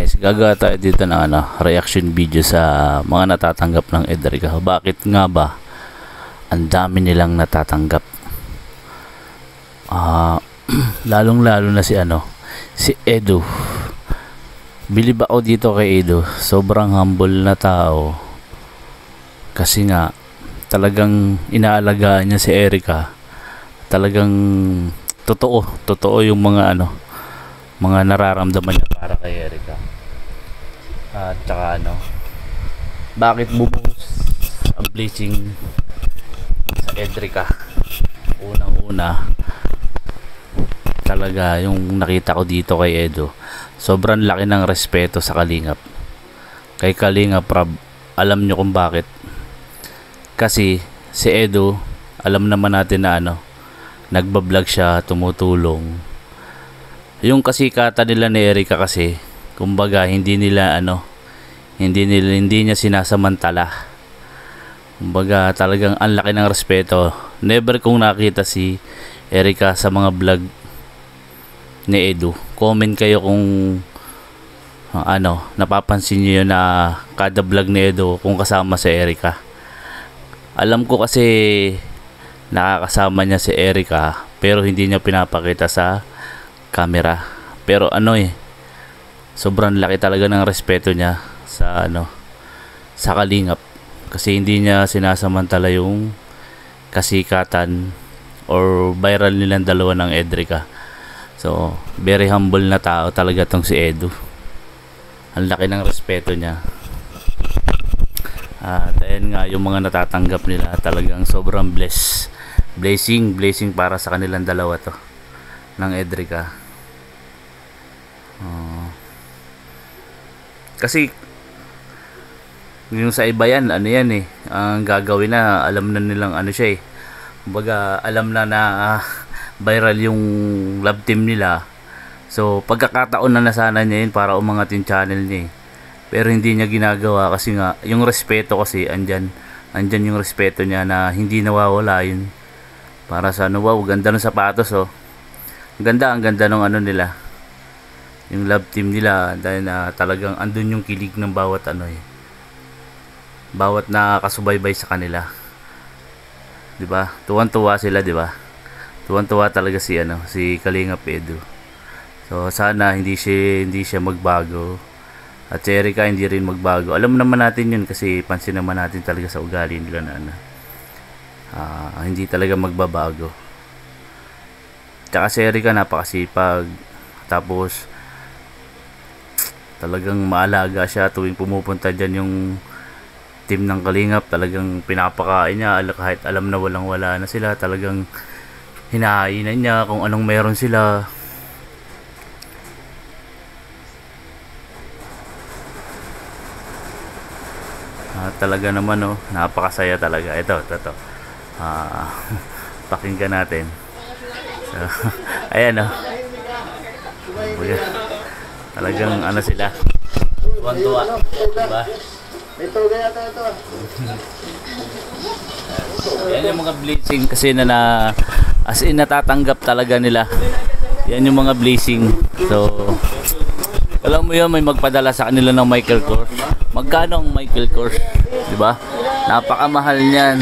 Guys, gagawa tayo dito ng reaction video sa mga natatanggap ng Edrica. Bakit nga ba ang dami nilang natatanggap? Lalong lalo na si Edu. Bilib ako dito kay Edu. Sobrang humble na tao. Kasi nga talagang inaalagaan niya si Erica. Talagang totoo yung mga mga nararamdaman niya para kay Erica. At saka bakit bumuhos ang blessing sa Edrica? Unang-una talaga yung nakita ko dito kay Edu, sobrang laki ng respeto sa Kalingap. Kay Kalingap Rab, alam nyo kung bakit. Kasi si Edu, alam naman natin na nagbablog siya, tumutulong. Yung kasikatan nila ni Erica kasi, kumbaga hindi niya sinasamantala. Kumbaga talagang ang laki ng respeto. Never kong nakita si Erica sa mga vlog ni Edu. Comment kayo kung napapansin niyo yun na kada vlog ni Edu kung kasama si Erica. Alam ko kasi nakakasama niya si Erica pero hindi niya pinapakita sa camera. Pero sobrang laki talaga ng respeto niya sa sa Kalingap, kasi hindi niya sinasamantala yung kasikatan or viral nilang dalawa ng Edrica. So very humble na tao talaga tong si Edu. Ang laki ng respeto niya. At ayun nga, yung mga natatanggap nila talagang sobrang blessing para sa kanilang dalawa to ng Edrica. Kasi yung sa iba yan, ang gagawin na, alam na nilang siya kumbaga alam na viral yung love team nila. So pagkakataon na sana niya yun para umangat yung channel niya pero hindi niya ginagawa kasi nga yung respeto, kasi andyan yung respeto niya na hindi nawawala yun. Para sa wow, ganda ng sapatos ang ganda ng nila, yung love team nila, dahil talagang andun yung kilig ng bawat bawat nakakasubaybay sa kanila, di ba? Tuwan-tuwa sila, di ba? Tuwan-tuwa talaga si Kalingap Edu. So sana hindi siya magbago, at si Erica hindi rin magbago. Alam naman natin yun kasi pansin naman natin talaga sa ugali nila na hindi talaga magbabago. Tsaka si Erica napakasipag, tapos talagang maalaga siya tuwing pumupunta dyan yung team ng Kalingap. Talagang pinapakain niya kahit alam na walang-wala na sila. Talagang hinahainan niya kung anong meron sila. Talaga naman napakasaya talaga. Ito pakinggan natin. So, ayan talagang sila tuwan-tuwa, diba? Ito gaya ito. Yan yung mga blessing kasi as in natatanggap talaga nila. Yan yung mga blessing. So alam mo yun, may magpadala sa kanila ng Michael Kors. Magkano ang Michael Kors, diba? Napakamahal niyan,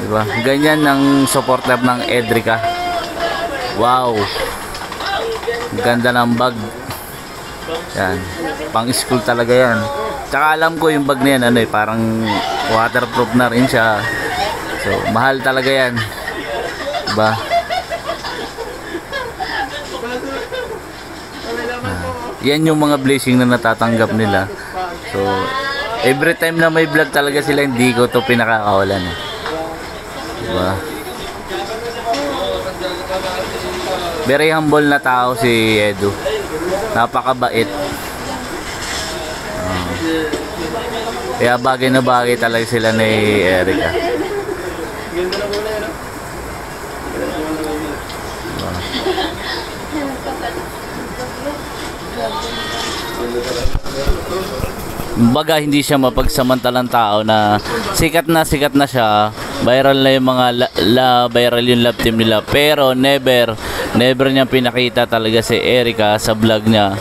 diba? Ganyan ang support love ng Edrica. Wow, ganda ng bag yan, pang school talaga yan. Tsaka alam ko yung bag na yan parang waterproof na rin siya. So mahal talaga yan, diba? Yan yung mga blessing na natatanggap nila. So every time na may vlog talaga sila, hindi ko to pinakakawalan diba? Very humble na tao si Edu. Napakabait. Kaya bagay na bagay talaga sila ni Erica. Baga hindi siya mapagsamantalang tao na sikat na siya, viral na yung mga viral yung love team nila, pero never niya pinakita talaga si Erica sa vlog niya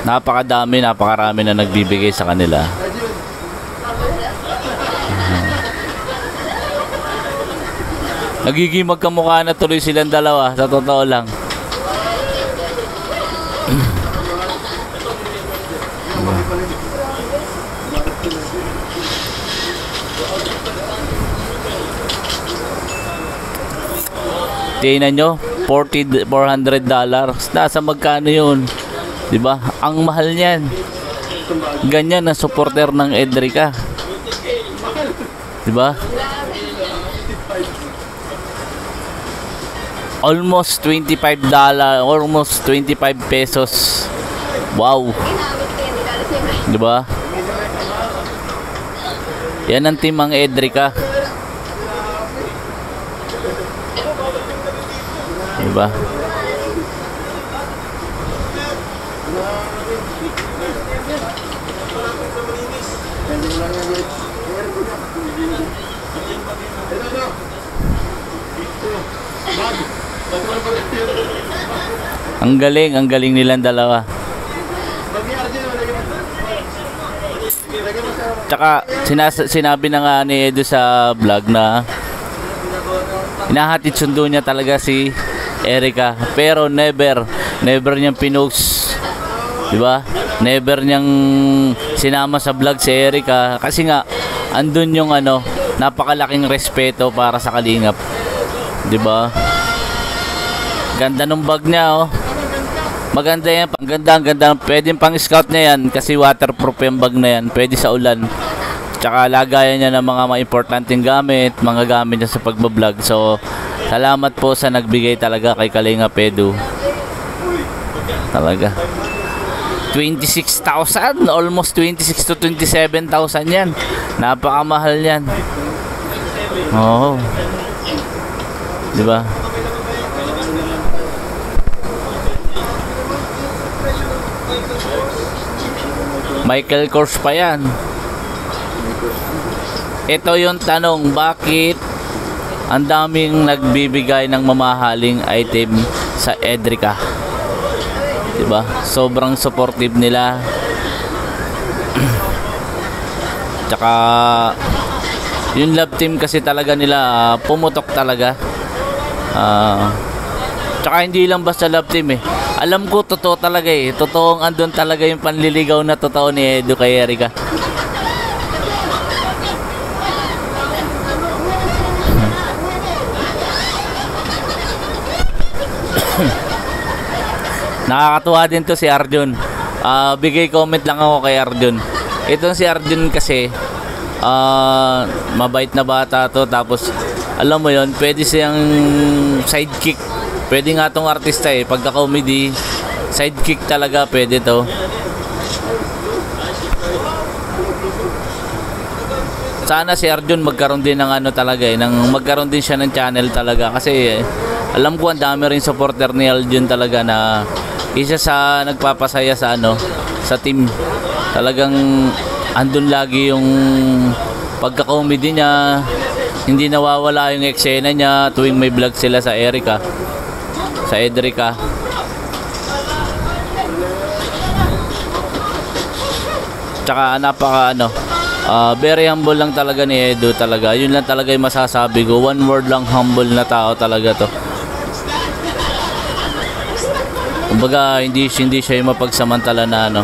Napakarami na nagbibigay sa kanila. Nagiging magkamukha na tuloy silang dalawa, sa totoo lang. Tingnan nyo, $400. Nasa magkano yun? Diba? Ang mahal niyan. Ganyan ang supporter ng Edrica. Diba? Almost $25, almost 25 pesos. Wow. Diba? Yan ang team ang Edrica. Diba? Ang galing nilang dalawa. Tsaka sinabi na nga ni Edo sa vlog na hinahatid sundo niya talaga si Erica, pero never niyang pinost, di ba? Never niyang sinama sa vlog si Erica kasi nga andun yung napakalaking respeto para sa Kalingap, di ba? Ganda ng bag niya, oh. Maganda yan, ang ganda. Pwedeng pang scout na yan kasi waterproof yung bag na yan, pwede sa ulan. Tsaka lagayan niya ng mga importanteng gamit, mga gamit niya sa pagbablog. So, salamat po sa nagbigay talaga kay Kalingap Edu. Talaga. 26,000, almost 26 to 27,000 yan. Napakamahal yan. Oo. Diba? Michael Kors pa yan. Ito yung tanong, bakit ang daming nagbibigay ng mamahaling item sa Edrica? Diba? Sobrang supportive nila. Tsaka yung love team kasi talaga nila pumutok talaga. Tsaka hindi lang basta love team eh. Alam ko totoo talaga eh. Totoong andun talaga yung panliligaw na totoo ni Edu kay Erica. Nakakatuwa din to si Arjun. Bigay comment lang ako kay Arjun. Itong si Arjun kasi mabait na bata to, tapos alam mo yon, pwede siyang sidekick. Pwede nga tong artista eh, pagka comedy sidekick talaga pwede to. Sana si Arjun magkaroon din ng talaga eh, magkaroon din siya ng channel talaga kasi alam ko ang dami rin supporter ni Arjun talaga na isa sa nagpapasaya sa sa team. Talagang andun lagi yung pagka-comedy niya, hindi nawawala yung eksena niya tuwing may vlog sila sa Erica, sa Edrica. Tsaka napaka very humble lang talaga ni Edu talaga. Yun lang talaga yung masasabi ko. One word lang, humble na tao talaga to. Kumbaga hindi siya yung mapagsamantala na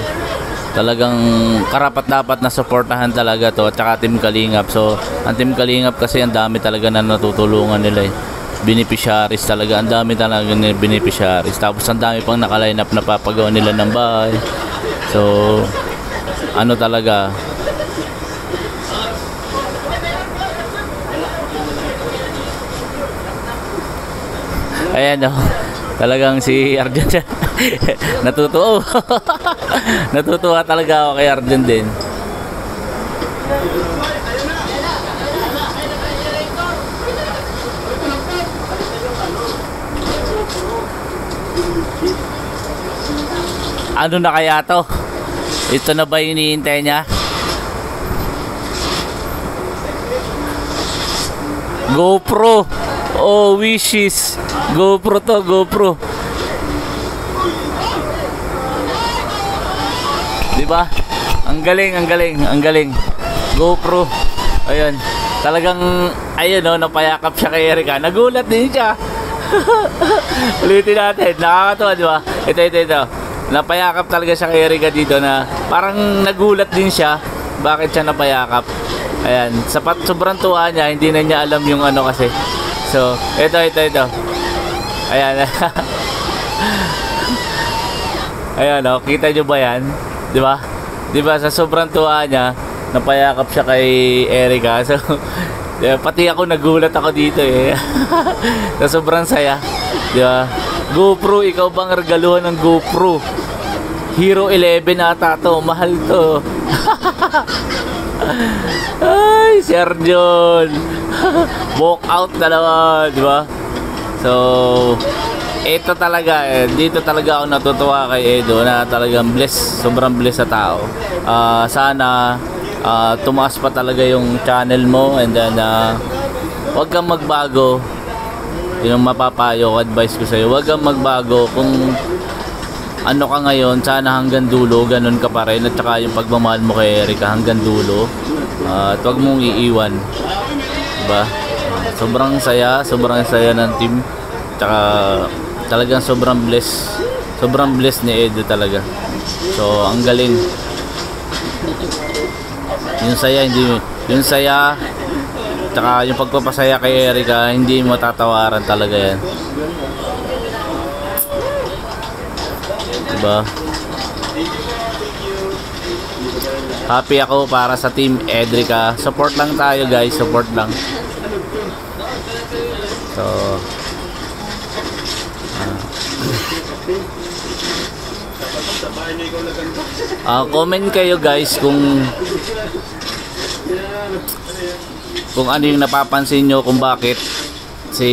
talagang karapat-dapat na suportahan talaga to, at saka Team Kalingap. So ang Team Kalingap kasi ang dami talaga na natutulungan nila eh. Beneficiaries talaga, ang dami talaga ng beneficiaries, tapos ang dami pang naka-line up na papagawa nila ng bahay. So talaga ayan talagang si Arjun natutuwa natutuwa talaga ako kay Arjun din. Ano na kaya to? Ito na ba yung iniintay niya? GoPro. Oh, wishes. GoPro to, GoPro. Diba? Ang galing, ang galing, ang galing. GoPro. Ayun. Talagang, ayun no, napayakap siya kay Erica. Nagulat din siya. Ulitin natin. Nakakatuwa, diba? Ito. Napayakap talaga siya kay Erica dito na parang nagulat din siya. Bakit siya napayakap? Ayan. Sobrang tuwa niya. Hindi na niya alam yung ano kasi. So, ito. Ayan. Ayan, oh, kita nyo ba yan? Diba? Diba, sa sobrang tuwa niya, napayakap siya kay Erica. So, pati ako nagulat ako dito eh. Sa sobrang saya. Diba? GoPro, ikaw bang regaluhan ng GoPro? Hero 11 ata to. Mahal to. Ay, Sir John. Walk out na naman. Diba? So, ito talaga, dito talaga ako natutuwa kay Edo na talagang bless, sobrang bless sa tao. Sana tumaas pa talaga yung channel mo, and then wag kang magbago. Yung mapapayo, advice ko sa'yo, wag kang magbago. Kung ano ka ngayon, sana hanggang dulo ganun ka pa rin, at saka yung pagmamahal mo kay Erica hanggang dulo, at wag mong iiwan, diba? Sobrang saya ng team, tsaka talagang sobrang bless ni Edo talaga. So ang galing. Yung saya tsaka yung pagpapasaya kay Erica, hindi mo tatawaran talaga yan, diba? Happy ako para sa team Edrica. Support lang tayo guys, support lang. So comment kayo guys kung ano yung napapansin nyo, kung bakit si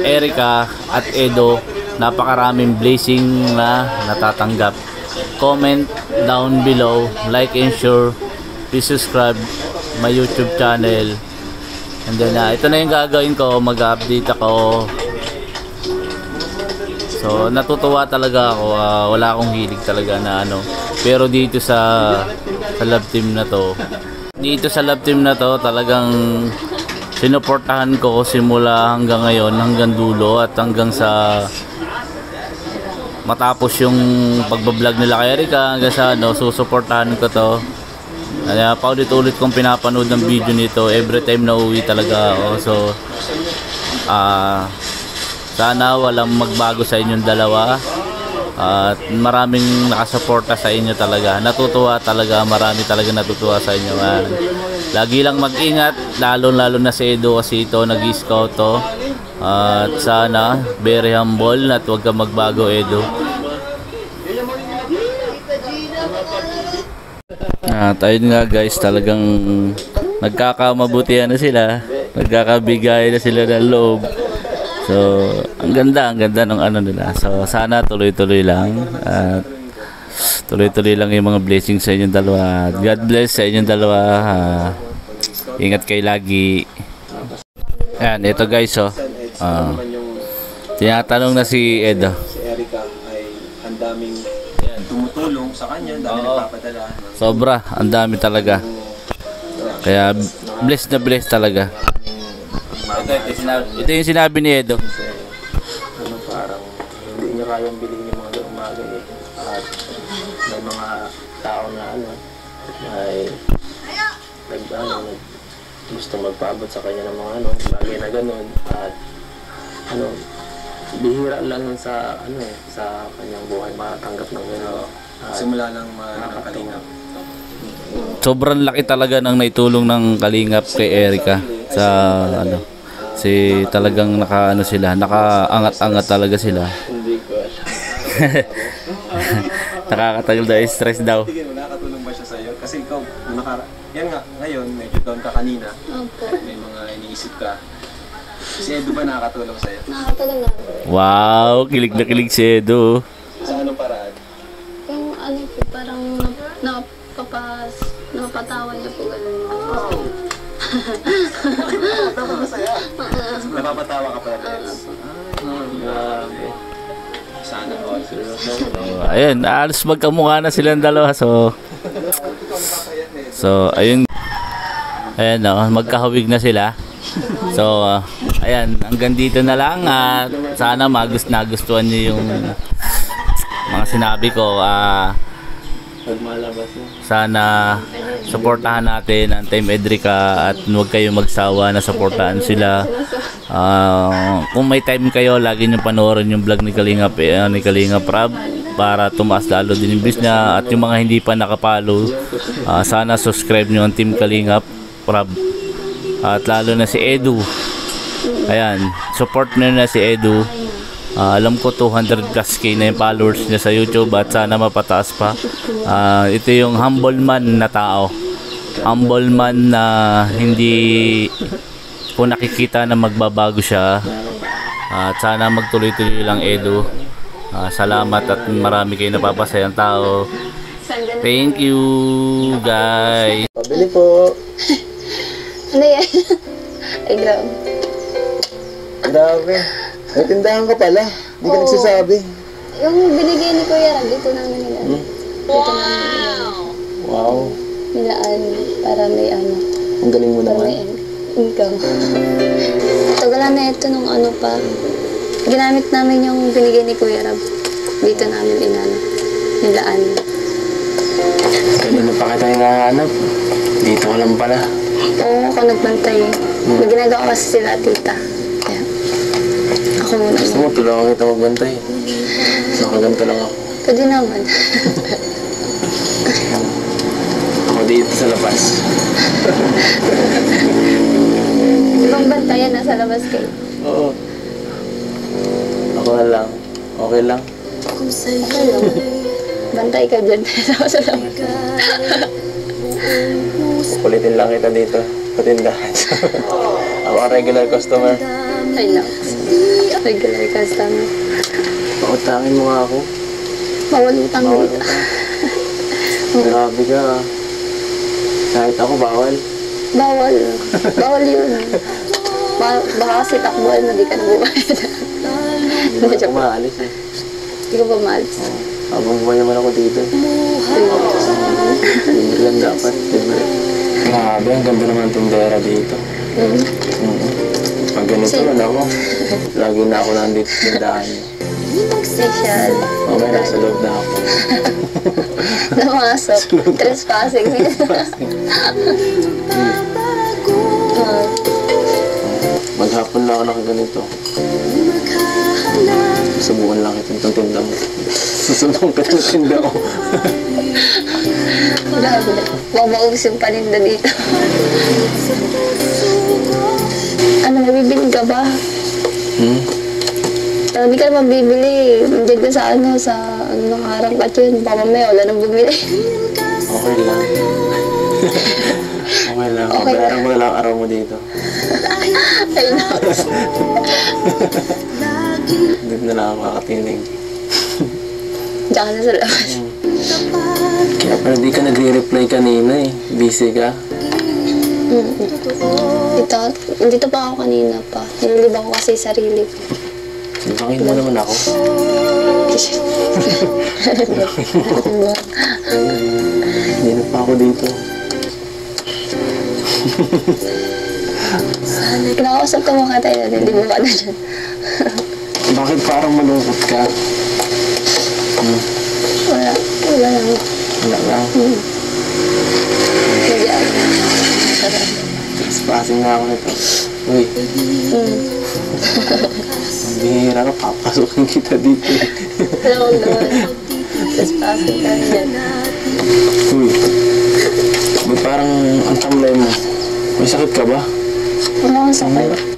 Erica at Edo napakaraming blessing na natatanggap. Comment down below, like and share, please subscribe my YouTube channel, and then ito na yung gagawin ko, mag-update ako. So natutuwa talaga ako, wala akong hilig talaga na ano, pero dito sa love team na to, talagang sinuportahan ko simula hanggang ngayon, hanggang dulo, at hanggang sa matapos yung pagbablog nila kay Erica, hanggang sa ano, susuportahan ko to. Kaya paulit-ulit kong pinapanood ng video nito every time na uwi talaga ako. So sana walang magbago sa inyong dalawa, at maraming nakasuporta sa inyo talaga. Natutuwa talaga, marami talaga natutuwa sa inyo. Lagi lang mag-ingat, lalo na si Edo kasi ito nag-scout to. At sana very humble at huwag kang magbago, Edo. At ayun nga guys, talagang nagkakamabutihan na sila, nagkakabigay na sila ng loob. So ang ganda ng ano nila. So sana tuloy-tuloy lang, at tuloy-tuloy lang yung mga blessings sa inyong dalawa. God bless sa inyong dalawa. Ingat kayo lagi. Ayan, ito guys, tinatanong na si Edo. Si Erica ay ang daming tumutulong sa kanya, ang daming nagpapadala. Sobra, ang dami talaga. Kaya bless na bless talaga. Ito yung sinabi ni Edo. Ano, parang hindi niya kayang bilhin yung mga umaga eh. At may mga tao na ay gusto magpaabot sa kanya ng mga bagay na ganun. At bihira lang sa sa kanyang buhay matanggap ng gano'n. Simula lang Kalingap. Sobrang laki talaga ng naitulong ng Kalingap kay Erica sa si talagang nakaangat-angat talaga sila. Hindi ko alam. Nakakatagal daw, stress daw. Nakakatulong ba siya sa'yo? Kasi ikaw, yan nga, ngayon, medyo down ka kanina. Opo. May mga iniisip ka. Si Edo ba nakakatulong sa'yo? Nakakatulong na. Wow, kilig na kilig si Edo. Sa anong paraan? Yung po, parang napapatawa niya po gano'n. Napapatawa ka pala, Tess. ayun, alos magkamukha na silang dalawa. So ayun. Ayan, magkahawig na sila. So, ayan, hanggang dito na lang. At sana nagustuhan niyo yung mga sinabi ko. Sana suportahan natin ang Team Edrica at huwag kayong magsawa na suportahan sila. Kung may time kayo, lagi nyo panoorin yung vlog ni Kalingap Rab para tumaas lalo din yung views niya. At yung mga hindi pa nakapalo, sana subscribe nyo ang Team Kalingap Rab. At lalo na si Edu. Ayan, support nyo na si Edu. Alam ko 200 plus K na yung followers niya sa YouTube at sana mapataas pa. Ito yung humble man na tao. Humble man na hindi ko nakikita na magbabago siya. At sana magtuloy-tuloy lang, Edu. Salamat at marami kayo napapasayang tao. Thank you, guys. Pabili po. Ano yan? Ay, grabe. Grabe. May tindahan ka pala. Hindi ka nagsasabi. Yung binigay ni Kuya Rab, dito namin nilaan. Dito namin Wow. nilaan para may Ang galing mo para naman. may income. Tagalan na ito nung pa. Ginamit namin yung binigay ni Kuya Rab. Dito namin nilaan. Kanina pa kita hinahanap. Dito ka lang pala. Oo, ako nagbantay. May ginagawa kasi sila, tita. Kaya, ako muna. Gusto mo, tulungan kita magbantay. Nakaganto lang ako. Pwede naman. Ako dito sa labas. Ibang bantayan, nasa labas kayo. Oo. Ako na lang. Okay lang. Okay lang. Bantay ka dyan. Sa labas. Kulitin lang kita dito. Patindahan. Ako ang regular customer. Ay, lang. Regular customer. Pautangin mo nga ako. Bawal utang Bawal dito. utang. Grabe ka. Kahit ako bawal. Bawal. Bawal yun. Baka kasi takbuhan mo, di ka nabubayad. Hindi ko maalis eh. Di ko pa maalis. Habang buhay naman ako dito. Hindi lang dapat. Grabe, ang ganda naman ng tindera dito. Pag ganito man ako, lagi na ako nandito sa tindahan. Special. Okay, nasa loob na ako. Namasok. Trespassing. Maghapon lang ako nakaganito. Subukan lang itong tinda mo. Susubukan ka itong tinda ko. Grabe. Maubos yung paninda dito. Ano, mabibili ka ba? Hindi ka naman bibili. Diyan ka sa nakaharang ka yun. Baka mamaya wala nang bumili. Okay lang. Okay lang. Bayaran mo na lang araw mo dito. Ay, no. Hindi na lang ako makatinig. Diyan ka na sa labas. Kaya pala di ka nagre-reply kanina eh. Busy ka. Dito pa ako kanina pa. Nililibang ko kasi sarili ko. Libangin mo naman ako. Hindi na pa ako dito. Kinakausap ka mo ka tayo natin. Di mo ka na dyan. Bakit parang malungkot ka? Wala. Wala lang. Wala lang. Hindi ako. Passing na ako nito. Uy, bihira ka, papasukin kita dito. Hello, Lord. Trespassing ka dyan. Uy, ba't parang ang tamlay mo? May sakit ka ba? Wala akong sakit.